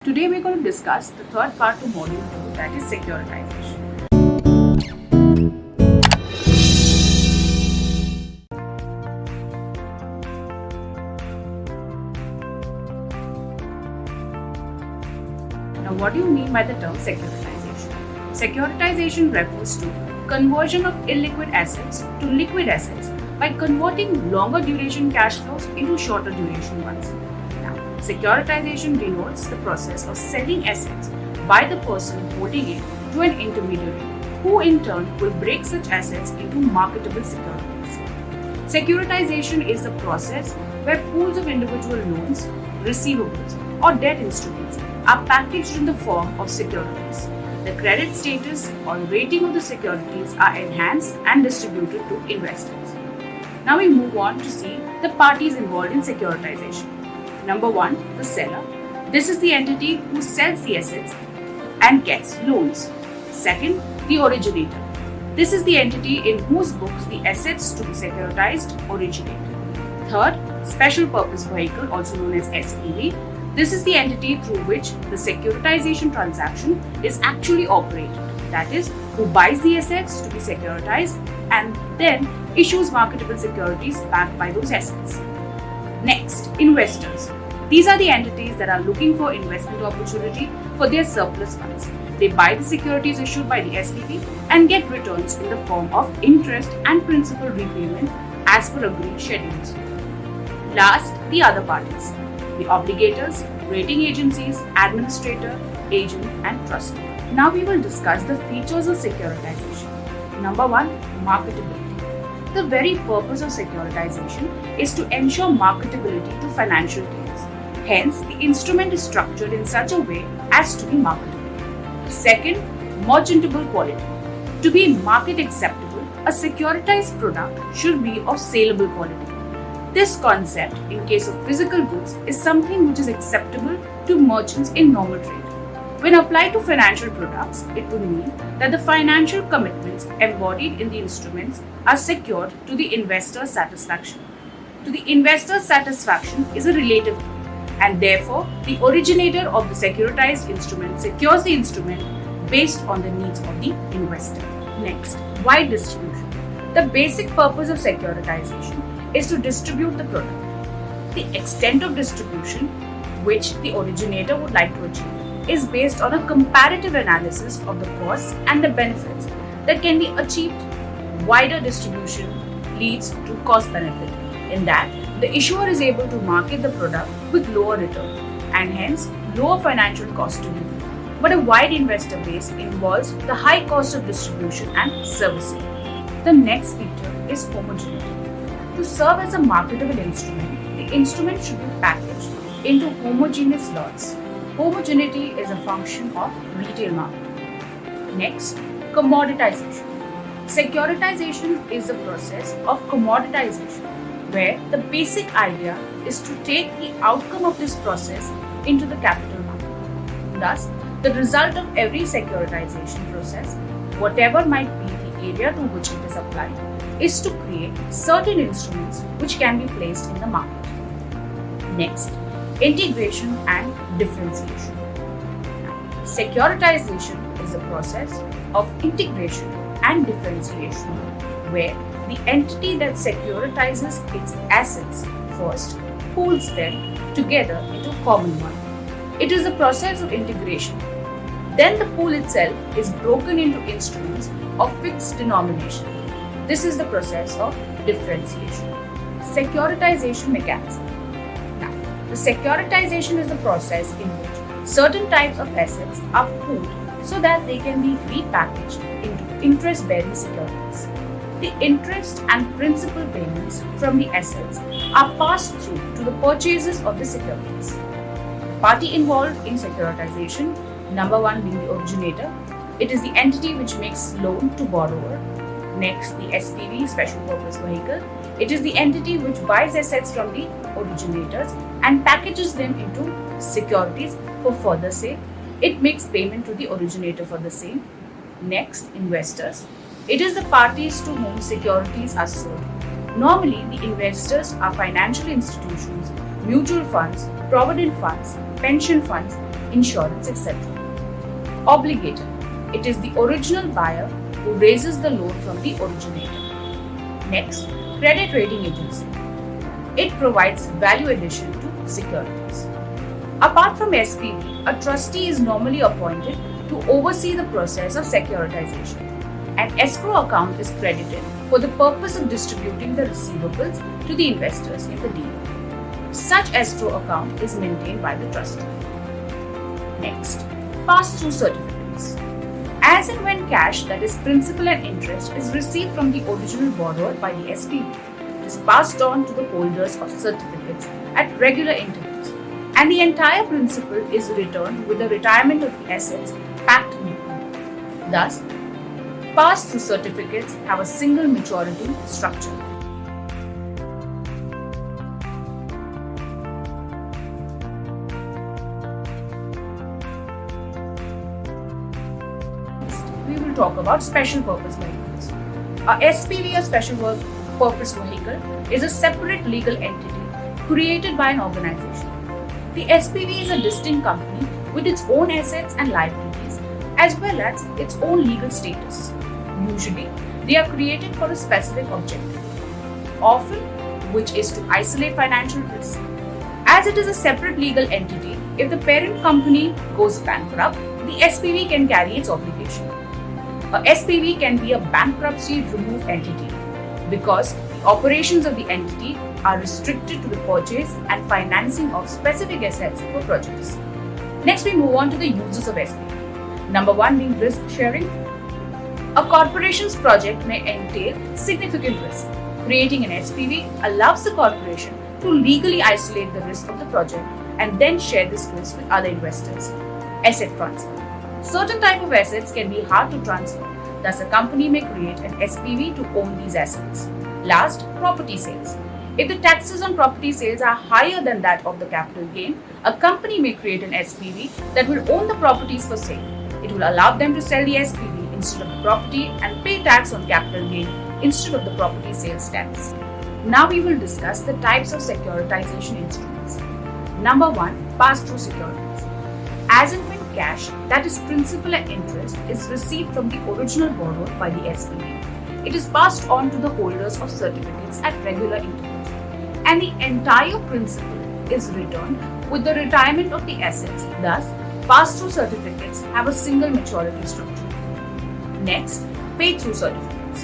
Today we're going to discuss the third part to module 2, that is securitization. Now what do you mean by the term securitization? Securitization refers to conversion of illiquid assets to liquid assets by converting longer duration cash flows into shorter duration ones. Securitization denotes the process of selling assets by the person holding it to an intermediary, who in turn will break such assets into marketable securities. Securitization is the process where pools of individual loans, receivables, or debt instruments are packaged in the form of securities. The credit status or rating of the securities are enhanced and distributed to investors. Now we move on to see the parties involved in securitization. Number 1, the seller. This is the entity who sells the assets and gets loans. Second, the originator. This is the entity in whose books the assets to be securitized originate. Third, special purpose vehicle, also known as SPV. This is the entity through which the securitization transaction is actually operated. That is, who buys the assets to be securitized and then issues marketable securities backed by those assets. Next, investors. These are the entities that are looking for investment opportunity for their surplus funds. They buy the securities issued by the SPV and get returns in the form of interest and principal repayment as per agreed schedules. Last, the other parties. The obligators, rating agencies, administrator, agent, and trustee. Now we will discuss the features of securitization. Number 1, marketability. The very purpose of securitization is to ensure marketability to financial gains. Hence, the instrument is structured in such a way as to be marketable. Second, merchantable quality. To be market acceptable, a securitized product should be of saleable quality. This concept, in case of physical goods, is something which is acceptable to merchants in normal trade. When applied to financial products, it would mean that the financial commitments embodied in the instruments are secured to the investor's satisfaction. To the investor's satisfaction is a relative term, and therefore the originator of the securitized instrument secures the instrument based on the needs of the investor. Next, wide distribution. The basic purpose of securitization is to distribute the product. The extent of distribution which the originator would like to achieve is based on a comparative analysis of the costs and the benefits that can be achieved. Wider distribution leads to cost benefit, in that the issuer is able to market the product with lower return and hence lower financial cost to him. But a wide investor base involves the high cost of distribution and servicing. The next feature is homogeneity. To serve as a marketable instrument, the instrument should be packaged into homogeneous lots. Homogeneity is a function of retail market. Next, commoditization. Securitization is the process of commoditization, where the basic idea is to take the outcome of this process into the capital market. Thus, the result of every securitization process, whatever might be the area to which it is applied, is to create certain instruments which can be placed in the market. Next, integration and differentiation. Securitization is the process of integration and differentiation, where the entity that securitizes its assets first pools them together into a common one. It is the process of integration. Then the pool itself is broken into instruments of fixed denomination. This is the process of differentiation. Securitization mechanism. Now, the securitization is the process in which certain types of assets are pooled so that they can be repackaged into interest-bearing securities. The interest and principal payments from the assets are passed through to the purchases of the securities. Party involved in securitization, number 1 being the originator. It is the entity which makes loan to borrower. Next, the SPV, special purpose vehicle. It is the entity which buys assets from the originators and packages them into securities for further sale. It makes payment to the originator for the same. Next, investors. It is the parties to whom securities are sold. Normally, the investors are financial institutions, mutual funds, provident funds, pension funds, insurance, etc. Obligator. It is the original buyer who raises the loan from the originator. Next, credit rating agency. It provides value addition to securities. Apart from SPV, a trustee is normally appointed to oversee the process of securitization. An escrow account is credited for the purpose of distributing the receivables to the investors in the deal. Such escrow account is maintained by the trustee. Next, pass-through certificates. As and when cash, that is principal and interest, is received from the original borrower by the SPV, it is passed on to the holders of certificates at regular intervals, and the entire principal is returned with the retirement of the assets packed in equity. Thus, pass-through certificates have a single maturity structure. We will talk about special purpose vehicles. A SPV, a special purpose vehicle, is a separate legal entity created by an organization. The SPV is a distinct company with its own assets and liabilities as well as its own legal status. Usually, they are created for a specific objective, often which is to isolate financial risk. As it is a separate legal entity, if the parent company goes bankrupt, the SPV can carry its obligation. A SPV can be a bankruptcy removed entity because the operations of the entity are restricted to the purchase and financing of specific assets for projects. Next, we move on to the uses of SPV. Number one being risk sharing. A corporation's project may entail significant risk. Creating an SPV allows the corporation to legally isolate the risk of the project and then share this risk with other investors. Asset transfer. Certain type of assets can be hard to transfer. Thus, a company may create an SPV to own these assets. Last, property sales. If the taxes on property sales are higher than that of the capital gain, a company may create an SPV that will own the properties for sale. It will allow them to sell the SPV instead of the property and pay tax on capital gain instead of the property sales tax. Now we will discuss the types of securitization instruments. Number one, pass-through securities. As and when cash, that is principal and interest, is received from the original borrower by the SPV, it is passed on to the holders of certificates at regular intervals, and the entire principal is returned with the retirement of the assets. Thus, pass-through certificates have a single maturity structure. Next, pay-through certificates.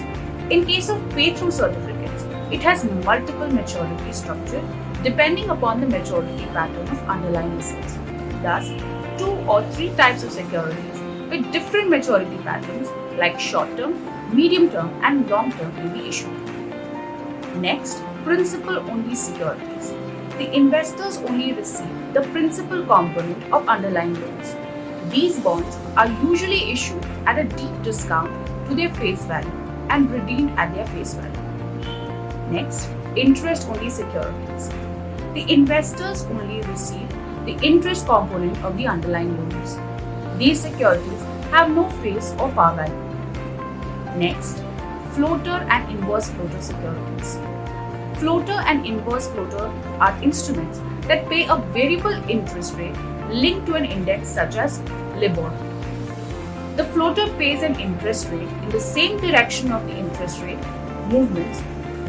In case of pay-through certificates, it has multiple maturity structure depending upon the maturity pattern of underlying assets. Thus, 2 or 3 types of securities with different maturity patterns like short-term, medium-term and long-term may be issued. Next, principal-only securities. The investors only receive the principal component of underlying loans. These bonds are usually issued at a deep discount to their face value and redeemed at their face value. Next, interest-only securities. The investors only receive the interest component of the underlying loans. These securities have no face or par value. Next, floater and inverse floater securities. Floater and inverse floater are instruments that pay a variable interest rate linked to an index such as LIBOR. The floater pays an interest rate in the same direction of the interest rate movements,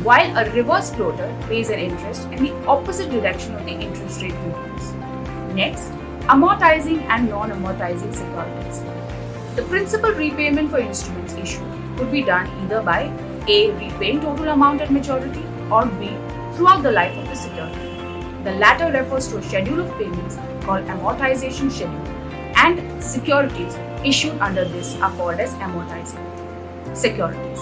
while a reverse floater pays an interest in the opposite direction of the interest rate movements. Next, amortizing and non-amortizing securities. The principal repayment for instruments issued could be done either by A. repaying total amount at maturity or B. throughout the life of the security. The latter refers to a schedule of payments called amortization schedule, and securities issued under this are called as amortizing securities.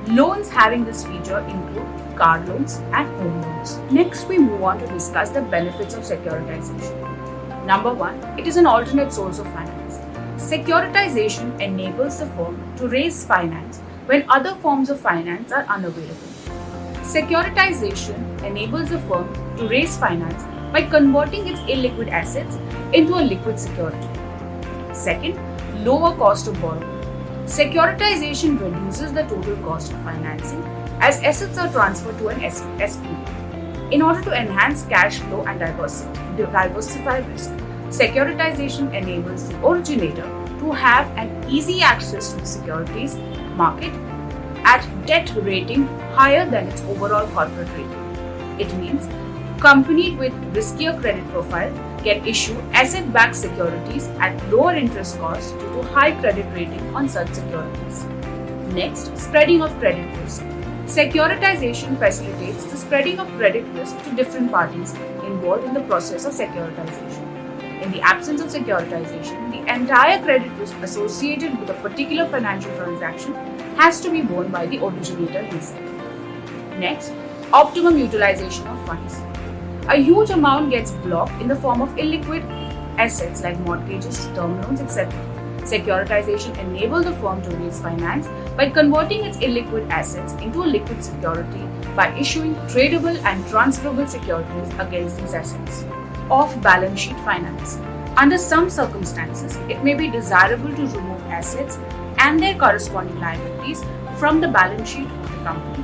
Loans having this feature include car loans and home loans. Next, we move on to discuss the benefits of securitization. Number one, it is an alternate source of finance. Securitization enables the firm to raise finance when other forms of finance are unavailable. Securitization enables the firm to raise finance by converting its illiquid assets into a liquid security. Second, lower cost of borrowing. Securitization reduces the total cost of financing as assets are transferred to an SPV. In order to enhance cash flow and diversify risk, Securitization enables the originator to have an easy access to the securities market at debt rating higher than its overall corporate rating. It means companies with riskier credit profile can issue asset-backed securities at lower interest costs due to high credit rating on such securities. Next, spreading of credit risk. Securitization facilitates the spreading of credit risk to different parties involved in the process of securitization. In the absence of securitization, the entire credit risk associated with a particular financial transaction has to be borne by the originator himself. Next, optimum utilization of funds. A huge amount gets blocked in the form of illiquid assets like mortgages, term loans, etc. Securitization enables the firm to raise finance by converting its illiquid assets into a liquid security by issuing tradable and transferable securities against these assets. Off-balance sheet finance. Under some circumstances, it may be desirable to remove assets and their corresponding liabilities from the balance sheet of the company,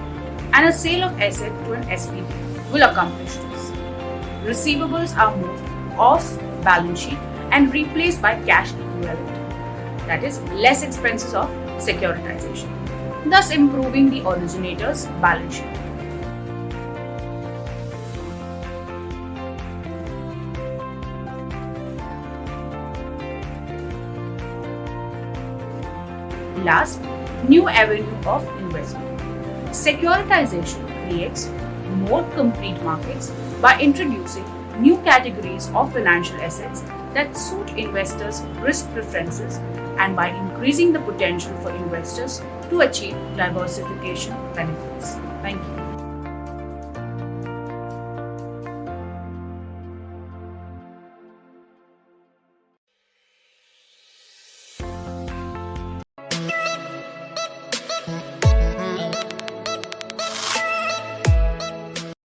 and a sale of asset to an SPV will accomplish this. Receivables are moved off balance sheet and replaced by cash equivalent, that is, less expenses of securitization, thus improving the originator's balance sheet. Last, new avenue of investment. Securitization creates more complete markets by introducing new categories of financial assets that suit investors' risk preferences and by increasing the potential for investors to achieve diversification benefits. Thank you.